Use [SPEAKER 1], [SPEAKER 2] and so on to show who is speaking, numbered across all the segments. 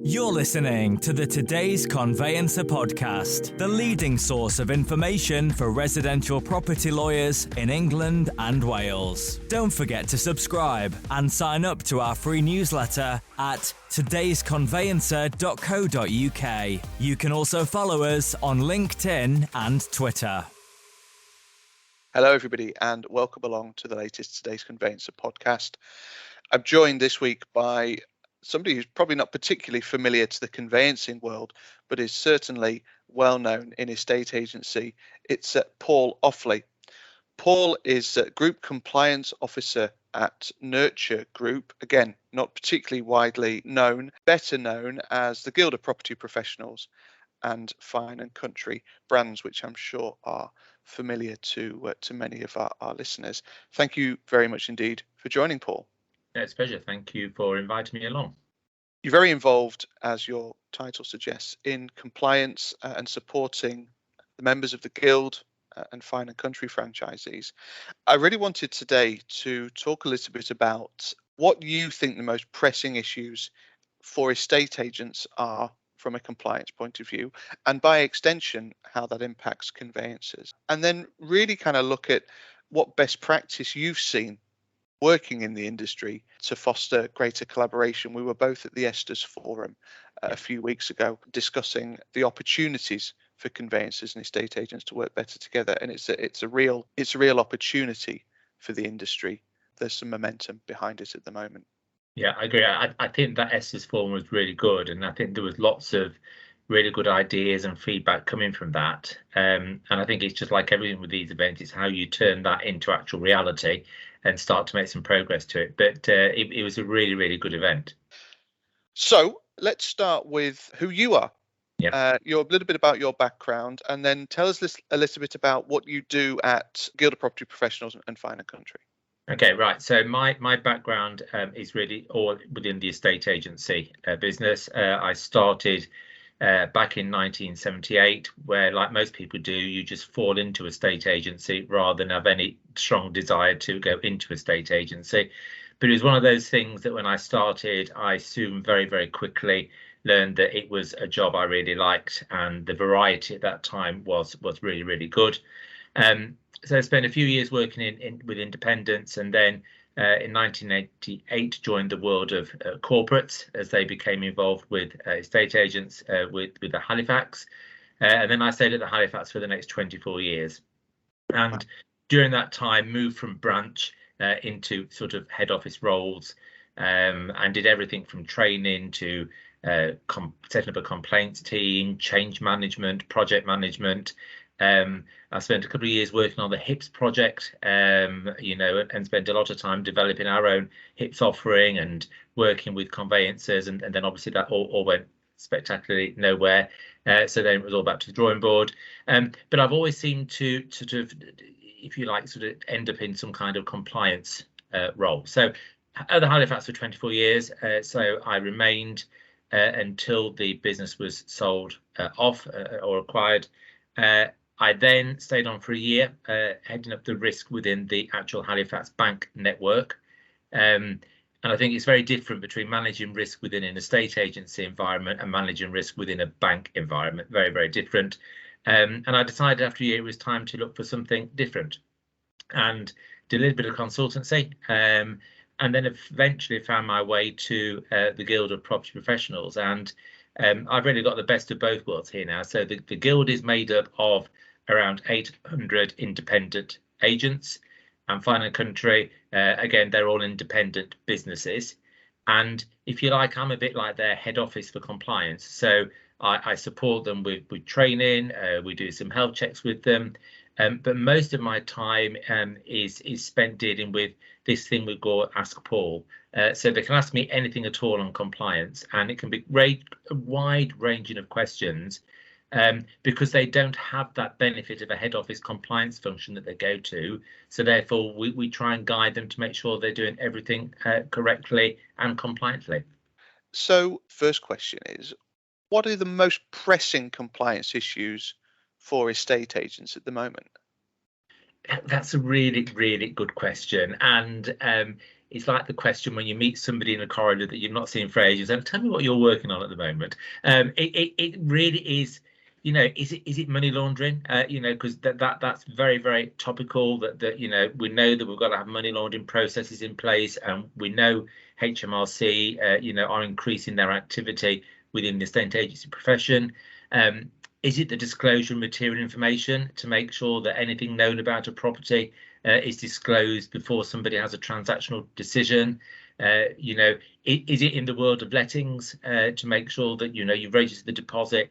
[SPEAKER 1] You're listening to the Today's Conveyancer podcast, the leading source of information for residential property lawyers in England and Wales. Don't forget to subscribe and sign up to our free newsletter at todaysconveyancer.co.uk. You can also follow us on LinkedIn and Twitter.
[SPEAKER 2] Hello, everybody, and welcome along to the latest Today's Conveyancer podcast. I'm joined this week by somebody who's probably not particularly familiar to the conveyancing world, but is certainly well known in estate agency. It's Paul Offley. Paul is Group Compliance Officer at Nurture Group. Again, not particularly widely known, better known as the Guild of Property Professionals and Fine and Country brands, which I'm sure are familiar to many of our listeners. Thank you very much indeed for joining, Paul.
[SPEAKER 3] It's a pleasure. Thank you for inviting me along.
[SPEAKER 2] You're very involved, as your title suggests, in compliance and supporting the members of the Guild and Fine and Country franchisees. I really wanted today to talk a little bit about what you think the most pressing issues for estate agents are from a compliance point of view, and by extension, how that impacts conveyancers. And then really kind of look at what best practice you've seen working in the industry to foster greater collaboration. We were both at the Estes Forum a few weeks ago discussing the opportunities for conveyancers and estate agents to work better together, and it's a real opportunity for the industry. There's some momentum behind it at the moment.
[SPEAKER 3] Yeah, I agree. I think that Estes Forum was really good, and I think there was lots of really good ideas and feedback coming from that. And I think it's just like everything with these events, it's how you turn that into actual reality and start to make some progress to it. But it was a really, really good event.
[SPEAKER 2] So let's start with who you are.
[SPEAKER 3] Yeah.
[SPEAKER 2] You're a little bit about your background, and then tell us a little bit about what you do at Guild of Property Professionals and Fine and Country.
[SPEAKER 3] Okay, right. So my background is really all within the estate agency business. I started back in 1978, where, like most people do, you just fall into a estate agency rather than have any strong desire to go into a estate agency. But it was one of those things that when I started, I soon very, very quickly learned that it was a job I really liked, and the variety at that time was really, really good. So I spent a few years working with independents, and then in 1988 joined the world of corporates as they became involved with estate agents with the Halifax. And then I stayed at the Halifax for the next 24 years. And during that time, moved from branch into sort of head office roles, and did everything from training to setting up a complaints team, change management, project management. I spent a couple of years working on the HIPS project, and spent a lot of time developing our own HIPS offering and working with conveyancers, and then obviously that all went spectacularly nowhere. So then it was all back to the drawing board. But I've always seemed to sort of, if you like, sort of end up in some kind of compliance role. So at the Halifax for 24 years, so I remained until the business was sold off or acquired. I then stayed on for a year, heading up the risk within the actual Halifax bank network. And I think it's very different between managing risk within an estate agency environment and managing risk within a bank environment. Very, very different. And I decided after a year it was time to look for something different, and did a little bit of consultancy. And then eventually found my way to the Guild of Property Professionals. And I've really got the best of both worlds here now. So the Guild is made up of around 800 independent agents, and Fine and Country, again, they're all independent businesses. And if you like, I'm a bit like their head office for compliance. So I support them with training. We do some health checks with them. But most of my time is spent dealing with this thing we call Ask Paul. So they can ask me anything at all on compliance, and it can be a wide ranging of questions, because they don't have that benefit of a head office compliance function that they go to. So therefore, we try and guide them to make sure they're doing everything correctly and compliantly.
[SPEAKER 2] So first question is, what are the most pressing compliance issues for estate agents at the moment?
[SPEAKER 3] That's a really, really good question. And it's like the question when you meet somebody in a corridor that you've not seen for ages, and tell me what you're working on at the moment. It really is, is it money laundering? Because that's very, very topical. That we know that we've got to have money laundering processes in place, and we know HMRC, are increasing their activity within the estate agency profession. Is it the disclosure of material information to make sure that anything known about a property is disclosed before somebody has a transactional decision? Is it in the world of lettings to make sure that you've registered the deposit?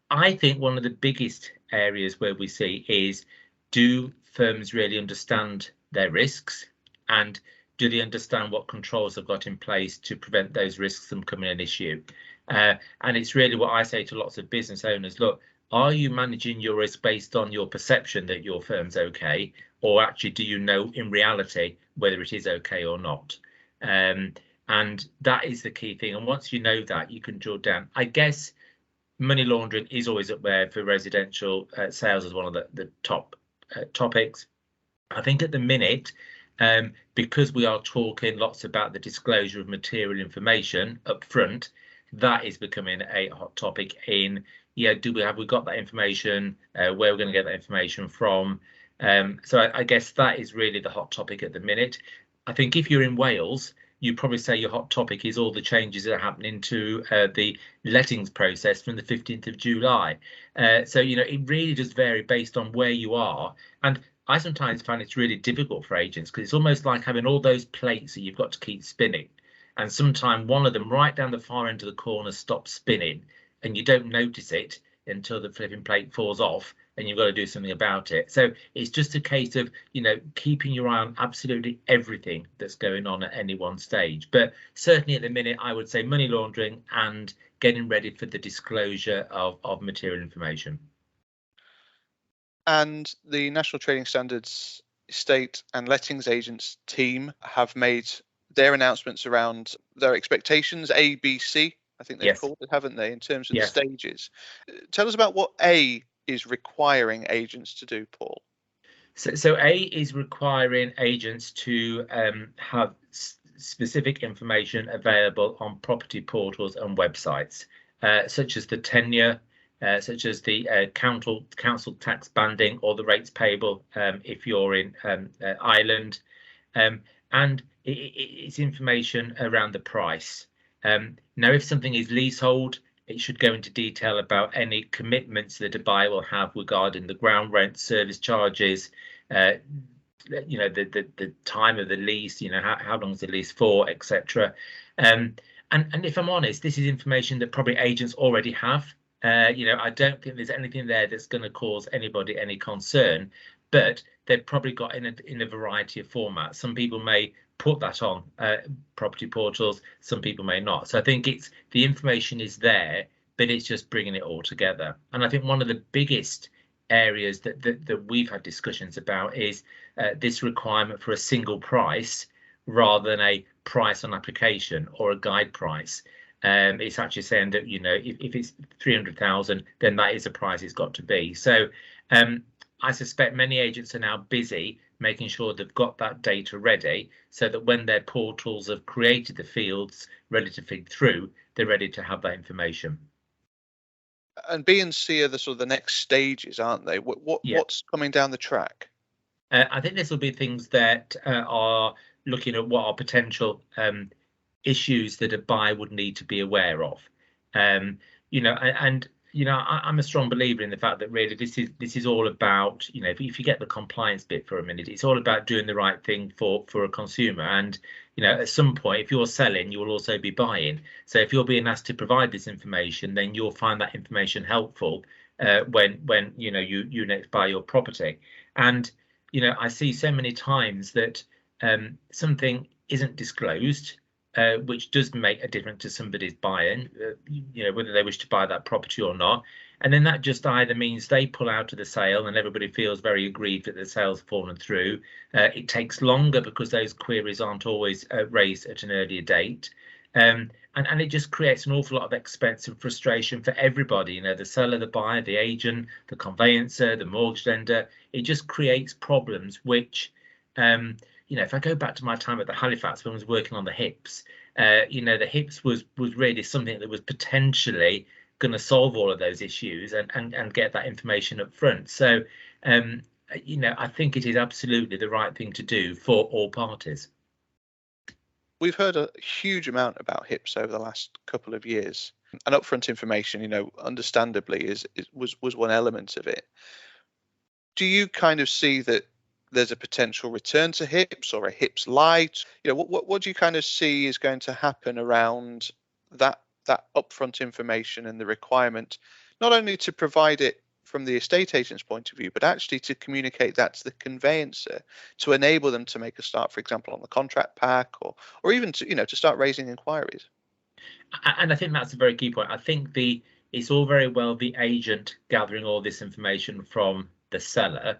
[SPEAKER 3] I think one of the biggest areas where we see is, do firms really understand their risks, and do they understand what controls they've got in place to prevent those risks from becoming an issue? And it's really what I say to lots of business owners: look, are you managing your risk based on your perception that your firm's okay, or actually do you know in reality whether it is okay or not? And that is the key thing. And once you know that, you can drill down. I guess money laundering is always up there for residential sales as one of the top topics. I think at the minute, because we are talking lots about the disclosure of material information up front, that is becoming a hot topic in, have we got that information, where we're going to get that information from. So I guess that is really the hot topic at the minute. I think if you're in Wales, you probably say your hot topic is all the changes that are happening to the lettings process from the 15th of July. So, it really does vary based on where you are. And I sometimes find it's really difficult for agents, because it's almost like having all those plates that you've got to keep spinning. And sometimes one of them right down the far end of the corner stops spinning, and you don't notice it until the flipping plate falls off and you've got to do something about it. So it's just a case of, keeping your eye on absolutely everything that's going on at any one stage. But certainly at the minute, I would say money laundering and getting ready for the disclosure of material information.
[SPEAKER 2] And the National Trading Standards Estate and Lettings Agents team have made their announcements around their expectations, A, B, C, I think they've called it, haven't they, in terms of the stages. Tell us about what A is requiring agents to do, Paul.
[SPEAKER 3] So A is requiring agents to have specific information available on property portals and websites, such as the tenure, such as the council tax banding, or the rates payable if you're in Ireland, and it's information around the price. Now, if something is leasehold, it should go into detail about any commitments that a buyer will have regarding the ground rent, service charges, the time of the lease, how long is the lease for, etc. And if I'm honest, this is information that probably agents already have. I don't think there's anything there that's going to cause anybody any concern, but they've probably got in a variety of formats. Some people may put that on property portals, some people may not. So I think it's the information is there, but it's just bringing it all together. And I think one of the biggest areas that we've had discussions about is this requirement for a single price rather than a price on application or a guide price. It's actually saying that, if it's 300,000, then that is the price it's got to be. So I suspect many agents are now busy making sure they've got that data ready, so that when their portals have created the fields ready to feed through, they're ready to have that information.
[SPEAKER 2] And B and C are the sort of the next stages, aren't they? What's coming down the track?
[SPEAKER 3] I think this will be things that are looking at what are potential issues that a buyer would need to be aware of. I'm a strong believer in the fact that really this is all about, if you get the compliance bit for a minute, it's all about doing the right thing for a consumer. And at some point, if you're selling, you will also be buying. So if you're being asked to provide this information, then you'll find that information helpful when you next buy your property. And I see so many times that something isn't disclosed, which does make a difference to somebody's buying, whether they wish to buy that property or not. And then that just either means they pull out of the sale and everybody feels very aggrieved that the sale's fallen through. It takes longer because those queries aren't always raised at an earlier date. And it just creates an awful lot of expense and frustration for everybody, the seller, the buyer, the agent, the conveyancer, the mortgage lender. It just creates problems which if I go back to my time at the Halifax when I was working on the HIPs, the HIPs was really something that was potentially going to solve all of those issues and get that information up front. So, I think it is absolutely the right thing to do for all parties.
[SPEAKER 2] We've heard a huge amount about HIPs over the last couple of years, and upfront information, understandably, was one element of it. Do you kind of see that there's a potential return to HIPs or a HIPs light? What do you kind of see is going to happen around that upfront information and the requirement, not only to provide it from the estate agent's point of view, but actually to communicate that to the conveyancer to enable them to make a start, for example, on the contract pack, or even to start raising inquiries?
[SPEAKER 3] And I think that's a very key point. I think it's all very well the agent gathering all this information from the seller.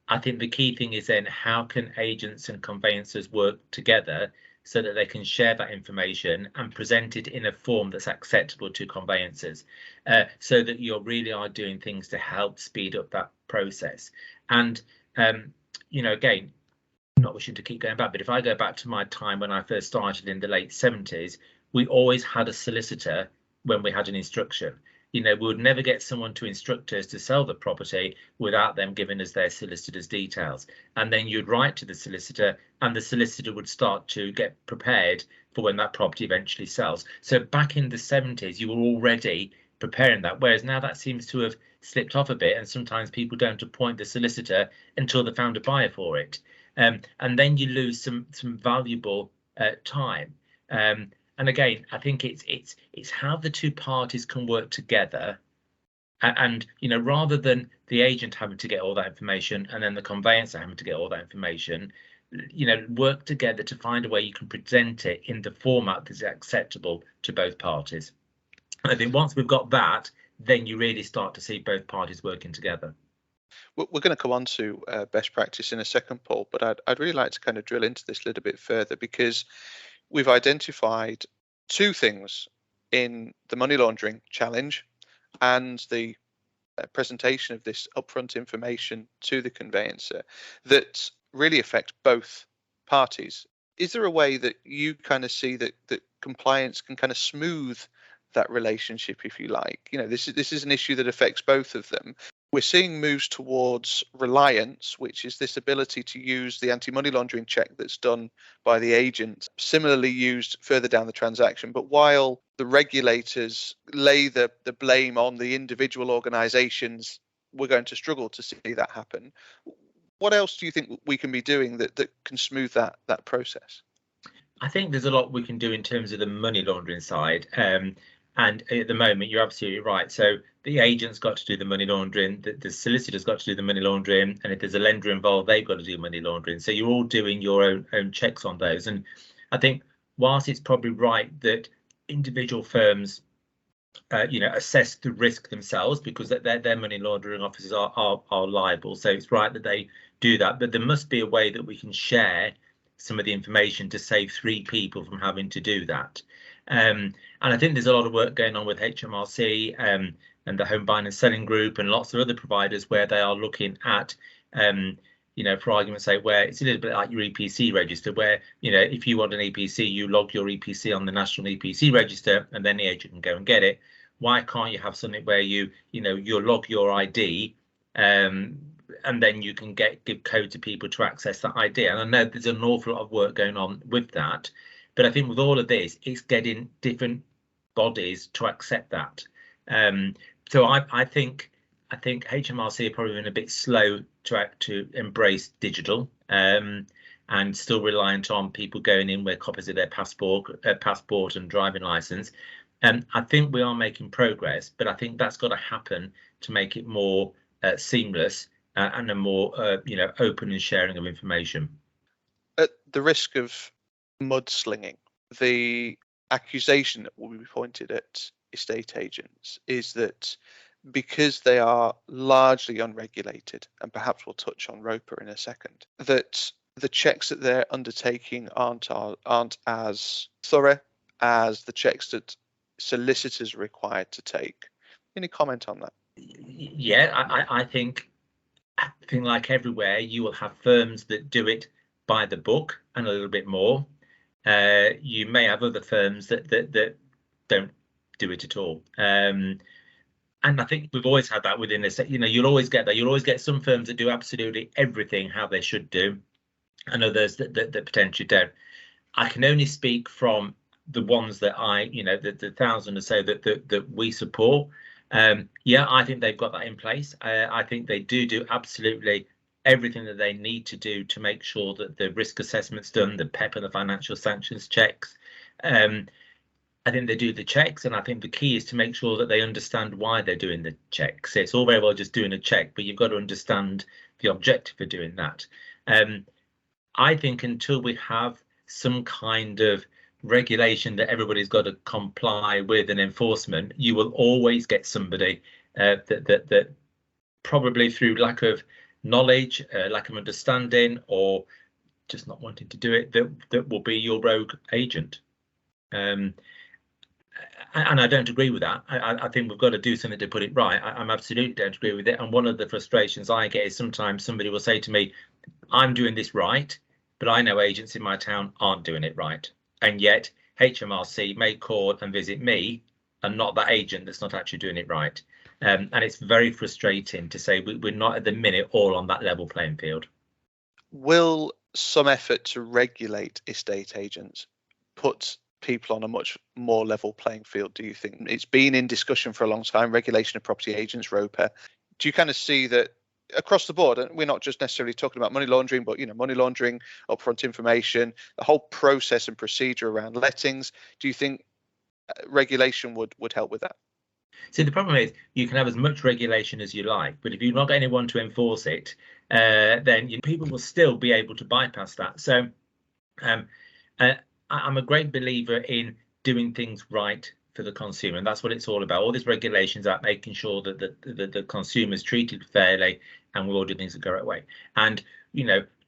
[SPEAKER 3] I think the key thing is then how can agents and conveyancers work together so that they can share that information and present it in a form that's acceptable to conveyancers, so that you really are doing things to help speed up that process. And again, not wishing to keep going back, but if I go back to my time when I first started in the late 70s, we always had a solicitor when we had an instruction. We would never get someone to instruct us to sell the property without them giving us their solicitor's details. And then you'd write to the solicitor, and the solicitor would start to get prepared for when that property eventually sells. So back in the 70s, you were already preparing that, whereas now that seems to have slipped off a bit, and sometimes people don't appoint the solicitor until they found a buyer for it. And then you lose some valuable time. And again, I think it's how the two parties can work together, and rather than the agent having to get all that information and then the conveyancer having to get all that information, work together to find a way you can present it in the format that's acceptable to both parties. And I think once we've got that, then you really start to see both parties working together.
[SPEAKER 2] We're going to come on to best practice in a second, Paul, but I'd really like to kind of drill into this a little bit further, because we've identified two things in the money laundering challenge and the presentation of this upfront information to the conveyancer that really affect both parties. Is there a way that you kind of see that compliance can kind of smooth that relationship, if you like? This is an issue that affects both of them. We're seeing moves towards reliance, which is this ability to use the anti-money laundering check that's done by the agent, similarly used further down the transaction. But while the regulators lay the blame on the individual organisations, we're going to struggle to see that happen. What else do you think we can be doing that can smooth that process?
[SPEAKER 3] I think there's a lot we can do in terms of the money laundering side. And at the moment, you're absolutely right. So the agent's got to do the money laundering, the solicitor's got to do the money laundering, and if there's a lender involved, they've got to do money laundering. So you're all doing your own checks on those. And I think whilst it's probably right that individual firms, assess the risk themselves, because their money laundering officers are liable. So it's right that they do that. But there must be a way that we can share some of the information to save 3 people from having to do that. And I think there's a lot of work going on with HMRC and the Home Buying and Selling Group and lots of other providers where they are looking at, for argument's sake, where it's a little bit like your EPC register, where, if you want an EPC, you log your EPC on the National EPC register and then the agent can go and get it. Why can't you have something where you log your ID and then you can give code to people to access that ID? And I know there's an awful lot of work going on with that. But I think with all of this, it's getting different bodies to accept that. So I think HMRC are probably been a bit slow to embrace digital, and still reliant on people going in with copies of their passport and driving license. And I think we are making progress, but I think that's got to happen to make it more seamless and a more open and sharing of information.
[SPEAKER 2] At the risk of mudslinging, the accusation that will be pointed at estate agents is that because they are largely unregulated, and perhaps we'll touch on ROPA in a second, that the checks that they're undertaking aren't as thorough as the checks that solicitors are required to take. Any comment on that?
[SPEAKER 3] Yeah, I think like everywhere, you will have firms that do it by the book and a little bit more. You may have other firms that don't do it at all. And I think we've always had that within this. You'll always get that. You'll always get some firms that do absolutely everything how they should do, and others that potentially don't. I can only speak from the ones that the 1,000 or so that we support. I think they've got that in place. I think they do absolutely everything that they need to do to make sure that the risk assessment's done, the PEP and the financial sanctions checks. I think they do the checks, and I think the key is to make sure that they understand why they're doing the checks. It's all very well just doing a check, but you've got to understand the objective for doing that. I think until we have some kind of regulation that everybody's got to comply with and enforcement, you will always get somebody that probably through lack of knowledge, lack of understanding, or just not wanting to do it, that will be your rogue agent. And I don't agree with that. I think we've got to do something to put it right. I'm absolutely don't agree with it. And one of the frustrations I get is sometimes somebody will say to me, I'm doing this right, but I know agents in my town aren't doing it right. And yet HMRC may call and visit me and not that agent that's not actually doing it right. And it's very frustrating to say we're not at the minute all on that level playing field.
[SPEAKER 2] Will some effort to regulate estate agents put people on a much more level playing field, do you think? It's been in discussion for a long time, regulation of property agents, ROPA. Do you kind of see that across the board, and we're not just necessarily talking about money laundering, but money laundering, upfront information, the whole process and procedure around lettings, do you think regulation would help with that?
[SPEAKER 3] See, the problem is you can have as much regulation as you like, but if you've not got anyone to enforce it, then people will still be able to bypass that. So I'm a great believer in doing things right for the consumer, and that's what it's all about. All these regulations are making sure that the consumer is treated fairly, and we all do things that go right way. And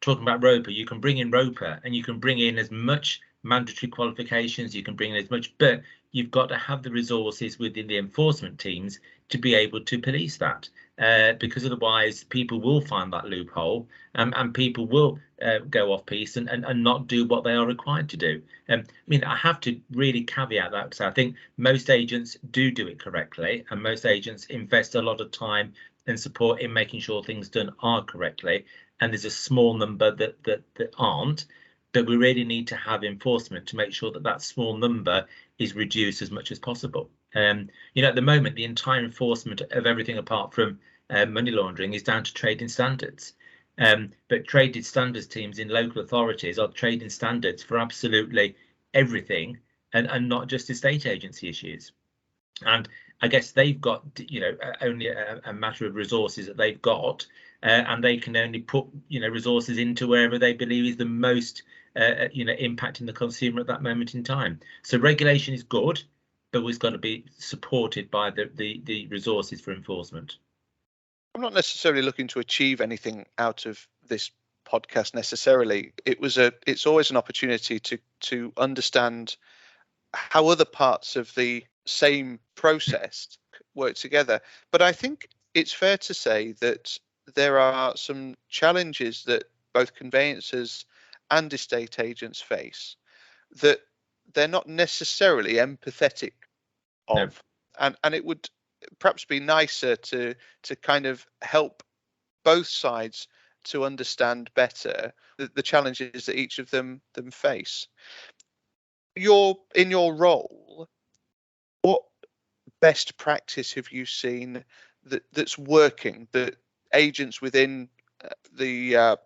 [SPEAKER 3] talking about ROPA, you can bring in ROPA, and you can bring in as much mandatory qualifications, you can bring in as much, but you've got to have the resources within the enforcement teams to be able to police that, because otherwise people will find that loophole, and people will go off piece and not do what they are required to do. I have to really caveat that, because I think most agents do it correctly, and most agents invest a lot of time and support in making sure things are correctly, and there's a small number that aren't. But we really need to have enforcement to make sure that small number is reduced as much as possible. At the moment, the entire enforcement of everything apart from money laundering is down to trading standards. But trading standards teams in local authorities are trading standards for absolutely everything, and not just estate agency issues. And I guess they've got only a matter of resources that they've got, and they can only put resources into wherever they believe is the most impacting the consumer at that moment in time. So regulation is good, but it's got to be supported by the resources for enforcement.
[SPEAKER 2] I'm not necessarily looking to achieve anything out of this podcast necessarily. It's always an opportunity to understand how other parts of the same process work together. But I think it's fair to say that there are some challenges that both conveyancers and estate agents face that they're not necessarily empathetic of. No. And it would perhaps be nicer to kind of help both sides to understand better the challenges that each of them face. In your role, what best practice have you seen that's working, that agents within the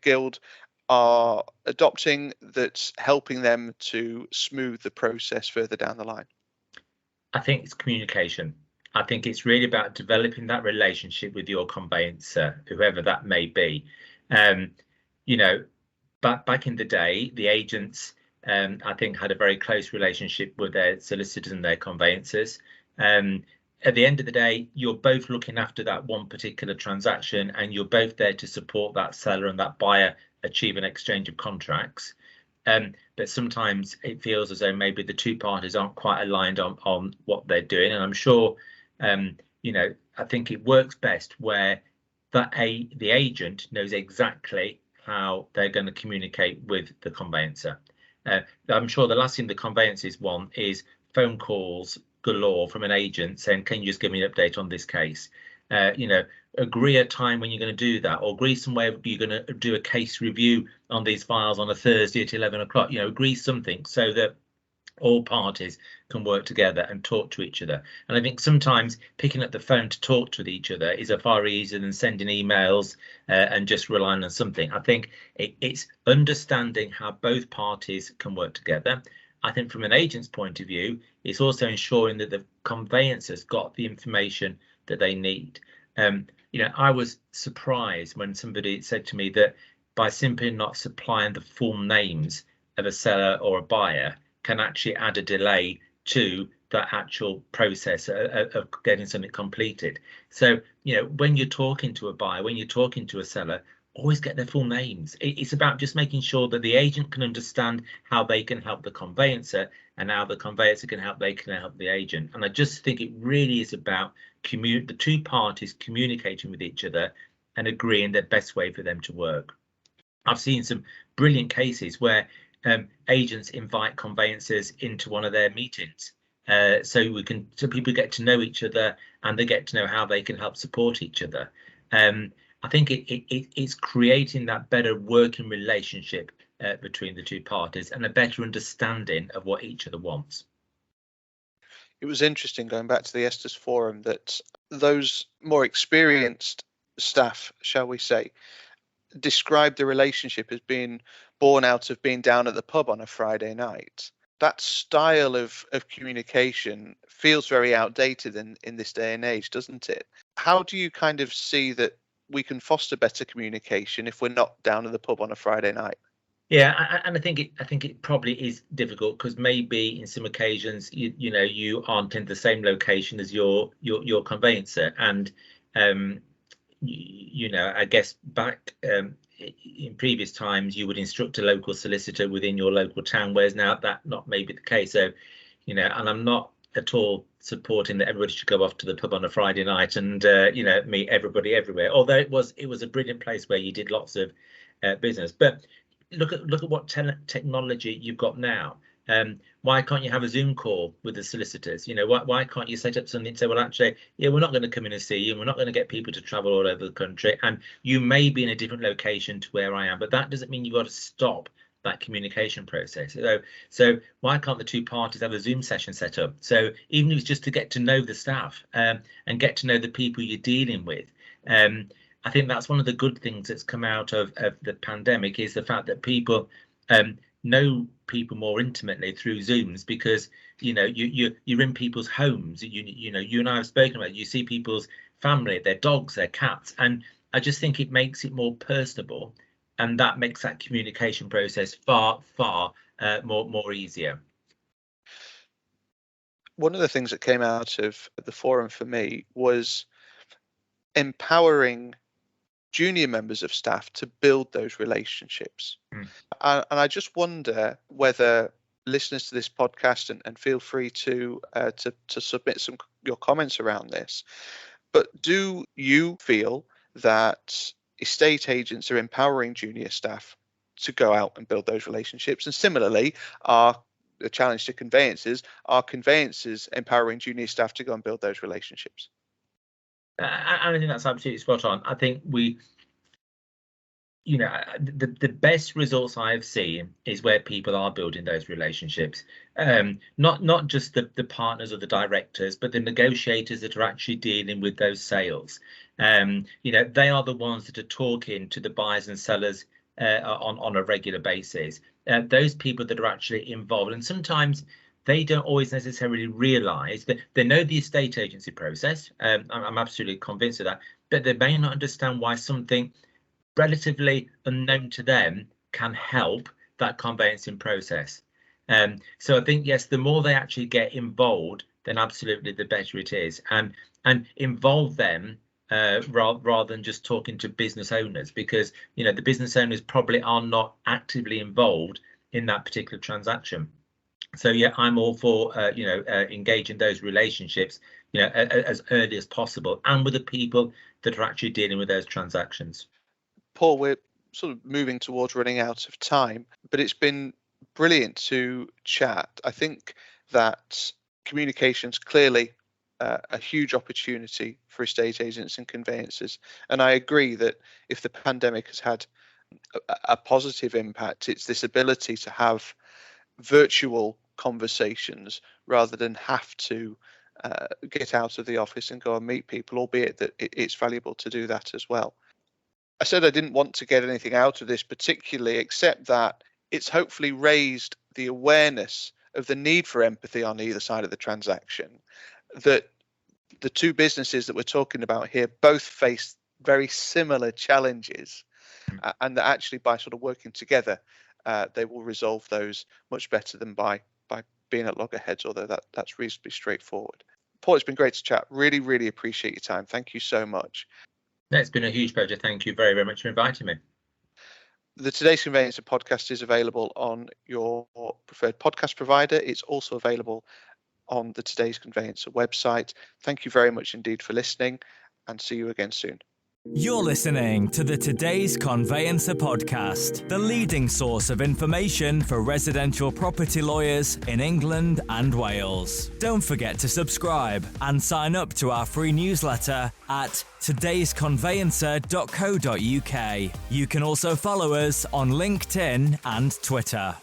[SPEAKER 2] guild are adopting, that's helping them to smooth the process further down the line?
[SPEAKER 3] I think it's communication. I think it's really about developing that relationship with your conveyancer, whoever that may be. Back in the day, the agents, I think, had a very close relationship with their solicitors and their conveyancers. At the end of the day, you're both looking after that one particular transaction, and you're both there to support that seller and that buyer achieve an exchange of contracts. But sometimes it feels as though maybe the two parties aren't quite aligned on what they're doing. And I'm sure, I think it works best where the agent knows exactly how they're going to communicate with the conveyancer. I'm sure the last thing the conveyancers want is phone calls galore from an agent saying, can you just give me an update on this case? Agree a time when you're going to do that, or agree somewhere you're going to do a case review on these files on a Thursday at 11 o'clock. Agree something so that all parties can work together and talk to each other. And I think sometimes picking up the phone to talk to each other is a far easier than sending emails and just relying on something. I think it's understanding how both parties can work together. I think from an agent's point of view, it's also ensuring that the conveyancers got the information that they need. I was surprised when somebody said to me that by simply not supplying the full names of a seller or a buyer can actually add a delay to that actual process of getting something completed. So, when you're talking to a buyer, when you're talking to a seller, always get their full names. It's about just making sure that the agent can understand how they can help the conveyancer, and how the conveyancer can help the agent. And I just think it really is about the two parties communicating with each other and agreeing the best way for them to work. I've seen some brilliant cases where agents invite conveyancers into one of their meetings, so people get to know each other and they get to know how they can help support each other. I think it's creating that better working relationship between the two parties and a better understanding of what each other wants.
[SPEAKER 2] It was interesting, going back to the Estes Forum, that those more experienced staff, shall we say, described the relationship as being born out of being down at the pub on a Friday night. That style of communication feels very outdated in this day and age, doesn't it? How do you kind of see that we can foster better communication if we're not down at the pub on a Friday night?
[SPEAKER 3] Yeah, and I think it probably is difficult because maybe in some occasions you aren't in the same location as your conveyancer, and I guess back in previous times you would instruct a local solicitor within your local town, whereas now that not maybe the case. So, and I'm not at all supporting that everybody should go off to the pub on a Friday night and meet everybody everywhere. Although it was a brilliant place where you did lots of business. But look at what technology you've got now. Why can't you have a Zoom call with the solicitors? Why can't you set up something and say, well, actually, we're not going to come in and see you, and we're not going to get people to travel all over the country, and you may be in a different location to where I am, but that doesn't mean you've got to stop that communication process. So why can't the two parties have a Zoom session set up? So even if it's just to get to know the staff and get to know the people you're dealing with. I think that's one of the good things that's come out of the pandemic, is the fact that people know people more intimately through Zooms, because you're in people's homes. You and I have spoken about it. You see people's family, their dogs, their cats, and I just think it makes it more personable, and that makes that communication process far more easier.
[SPEAKER 2] One of the things that came out of the forum for me was empowering junior members of staff to build those relationships. And I just wonder whether listeners to this podcast, and feel free to submit your comments around this, but do you feel that estate agents are empowering junior staff to go out and build those relationships? And similarly, the challenge to conveyancers, are conveyancers empowering junior staff to go and build those relationships?
[SPEAKER 3] I think that's absolutely spot on. I think the best results I have seen is where people are building those relationships. Not just the partners or the directors, but the negotiators that are actually dealing with those sales. They are the ones that are talking to the buyers and sellers on a regular basis. Those people that are actually involved, and sometimes they don't always necessarily realise that they know the estate agency process. I'm absolutely convinced of that, but they may not understand why something relatively unknown to them can help that conveyancing process. So I think, yes, the more they actually get involved, then absolutely the better it is, and involve them rather than just talking to business owners, because the business owners probably are not actively involved in that particular transaction. So yeah, I'm all for engaging those relationships as early as possible, and with the people that are actually dealing with those transactions.
[SPEAKER 2] Paul, we're sort of moving towards running out of time, but it's been brilliant to chat. I think that communication's clearly a huge opportunity for estate agents and conveyancers. And I agree that if the pandemic has had a positive impact, it's this ability to have virtual conversations rather than have to get out of the office and go and meet people, albeit that it's valuable to do that as well. I said I didn't want to get anything out of this particularly, except that it's hopefully raised the awareness of the need for empathy on either side of the transaction, that the two businesses that we're talking about here both face very similar challenges, and that actually by sort of working together, they will resolve those much better than by being at loggerheads, although that's reasonably straightforward. Paul, it's been great to chat. Really, really appreciate your time. Thank you so much.
[SPEAKER 3] No, it's been a huge pleasure. Thank you very, very much for inviting me.
[SPEAKER 2] The Today's Conveyancer podcast is available on your preferred podcast provider. It's also available on the Today's Conveyancer website. Thank you very much indeed for listening, and see you again soon.
[SPEAKER 1] You're listening to the Today's Conveyancer podcast, the leading source of information for residential property lawyers in England and Wales. Don't forget to subscribe and sign up to our free newsletter at todaysconveyancer.co.uk. You can also follow us on LinkedIn and Twitter.